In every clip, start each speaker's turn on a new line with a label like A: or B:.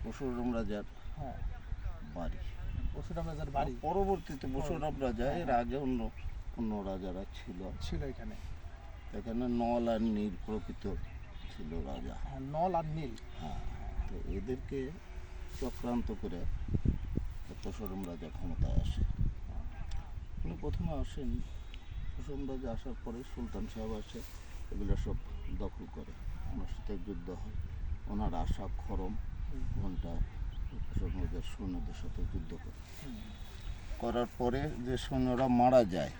A: পরশুরাম রাজার
B: হ্যাঁ,
A: বাড়ি।
B: পরশুরাম রাজার বাড়ি
A: পরবর্তীতে পরশুরাম রাজা, এর আগে অন্য অন্য রাজারা ছিল।
B: ছিল এখানে।
A: এখানে নল আর নীল প্রকৃত ছিল রাজা।
B: হ্যাঁ, নল আর নীল।
A: হ্যাঁ, তো এদেরকে চক্রান্ত করে পরশুরাম রাজা ক্ষমতায় আসে। উনি প্রথমে আসেন, পরশুরাম রাজা আসার পরে সুলতান সাহেব আসে, এগুলো সব দখল করে, ওনার সাথে যুদ্ধ হয়। ওনার আশা খরম ওখানটা পরশুরাম রাজার সৈন্যদের সাথে যুদ্ধ করে, করার পরে যে সৈন্যরা মারা যায়,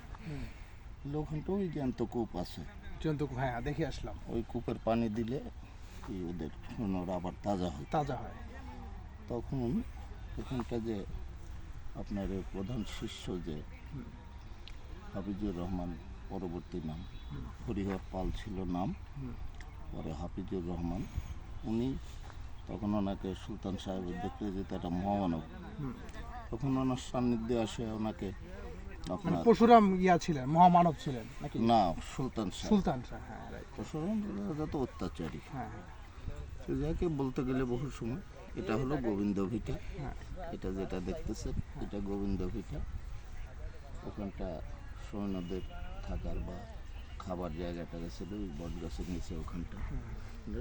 A: ওখানটা ওই জ্যান্ত কূপ আছে,
B: জন্তু, হ্যাঁ দেখে আসলাম।
A: ওই কূপের পানি দিলে ওদের সৈন্যরা আবার তাজা হয়।
B: তাজা হয়।
A: তখন ওখানটা যে আপনার এর প্রধান শিষ্য যে হাফিজুর রহমান, পরবর্তী নাম হরিহর পাল ছিল নাম, পরে হাফিজুর রহমান, উনি তখন ওনাকে সুলতান সাহেবের দেখতে যেতে একটা মহামানব, তখন ওনার সান্নিধ্যে আসে ওনাকে আপনার
B: পরশুরাম ছিলেন, মহামানব ছিলেন নাকি?
A: না, সুলতান সাহেব।
B: সুলতান শাহ, হ্যাঁ রাইট।
A: পরশুরাম রাজা তো অত্যাচারী।
B: হ্যাঁ হ্যাঁ
A: তো যাকে বলতে গেলে বহু সময়, এটা হলো গোবিন্দ ভিটা, এটা যেটা দেখতেছেন এটা গোবিন্দ ভিটা। ওখানটা সৈন্যদের থাকার বা খাবার জায়গাটা ছিল ওই বট গাছের নিচে, ওখানটা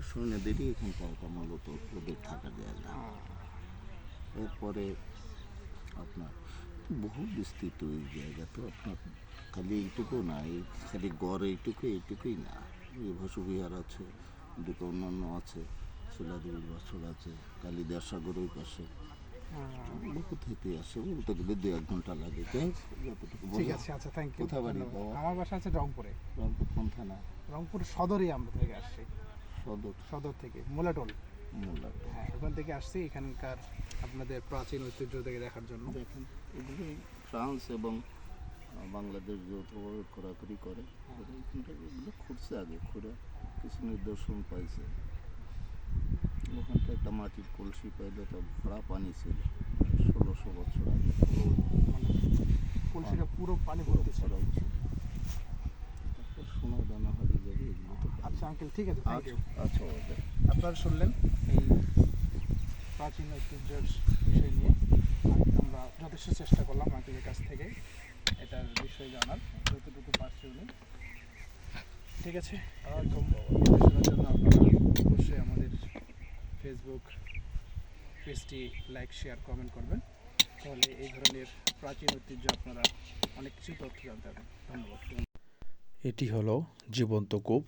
A: সৈন্যদেরই এখানটা এটা মূলত ওদের থাকার জায়গা। এরপরে আপনার বহু বিস্তৃত এই জায়গা, তো আপনার খালি এইটুকু না, এই খালি গড় এইটুকুই না, এই ভাসুবিহার আছে, দুটো অন্যান্য আছে, শিলাদেবীর বছর আছে, কালিদাস সাগর ওই পাশে, বহু থেকে আসে, বলতে গেলে 2-1 ঘন্টা লাগে। যাই হোক, যতটুকু
B: ঠিক
A: বলা।
B: আছে, আচ্ছা থ্যাংক ইউ।
A: কোথা বাড়ি বাবা?
B: আমার বাসা আছে রংপুরে।
A: রংপুর কোন থানা?
B: রংপুর সদরই আমরা থেকে আসছি,
A: সদর।
B: সদর থেকে মোলাটোল।
A: মোল্লা।
B: হ্যাঁ, ওখান থেকে আসছি এখানকার আপনাদের প্রাচীন ঐতিহ্য থেকে দেখার জন্য।
A: দেখেন এগুলো ফ্রান্স এবং বাংলাদেশ যৌথভাবে খোরাখুরি করে, এখানটা এগুলো খুঁড়ছে, আগে খুঁড়ে কিছু নিদর্শন পাইছে। ওখানটা একটা মাটির কলসি পাইলে, তো ভরা পানি ছিল 1600 বছর আগে,
B: মানে কলসিটা পুরো পানি ভর্তি ছিল।
A: ভরা ছিল। তারপর সোনা দানা হারি যাবে, এগুলো তো।
B: আচ্ছা আঙ্কেল, ঠিক আছে, থ্যাংক ইউ।
A: আচ্ছা,
B: আপনারা শুনলেন এই প্রাচীন ঐতিহ্যের বিষয় নিয়ে। আমরা যথেষ্ট চেষ্টা করলাম আঙ্কেলের কাছ থেকে এটার বিষয়ে জানার, যতটুকু পারছি উনি। ঠিক আছে, শোনার জন্য আপনারা অবশ্যই আমাদের ফেসবুক পেজটি লাইক, শেয়ার, কমেন্ট করবেন, তাহলে এই ধরনের প্রাচীন ঐতিহ্য আপনারা অনেক কিছু তথ্য জানতে পারবেন। ধন্যবাদ।
C: এটি হলো জীবন্ত কূপ।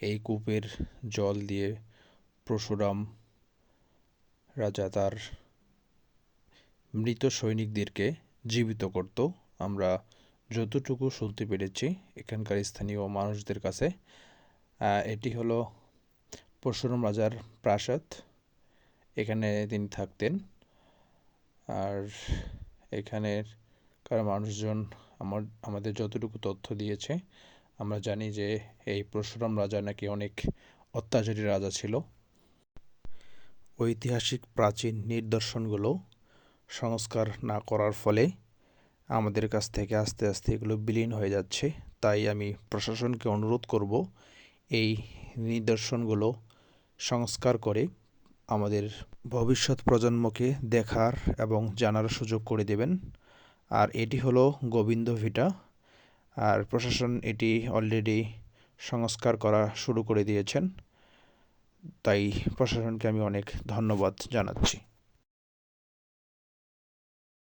C: এই কূপের জল দিয়ে পরশুরাম রাজা তার মৃত সৈনিকদেরকে জীবিত করত। আমরা যতটুকু শুনতে পেরেছি এখানকার স্থানীয় মানুষদের কাছে, এটি হলো পরশুরাম রাজার প্রাসাদ, এখানে তিনি থাকতেন। আর এখানেরকার মানুষজন আমাদের যতটুকু তথ্য দিয়েছে, আমরা জানি যে এই পরশুরাম রাজা নাকি অনেক অত্যাচারী রাজা ছিল। ঐতিহাসিক প্রাচীন নিদর্শনগুলো সংস্কার না করার ফলে আমাদের কাছ থেকে আস্তে আস্তে এগুলো বিলীন হয়ে যাচ্ছে। তাই আমি প্রশাসনকে অনুরোধ করব এই নিদর্শনগুলো সংস্কার করে আমাদের ভবিষ্যৎ প্রজন্মকে দেখার এবং জানার সুযোগ করে দেবেন। আর এটি হলো গোবিন্দ ভিটা, আর প্রশাসন এটি অলরেডি সংস্কার করা শুরু করে দিয়েছেন, তাই প্রশাসনকে আমি অনেক ধন্যবাদ জানাচ্ছি।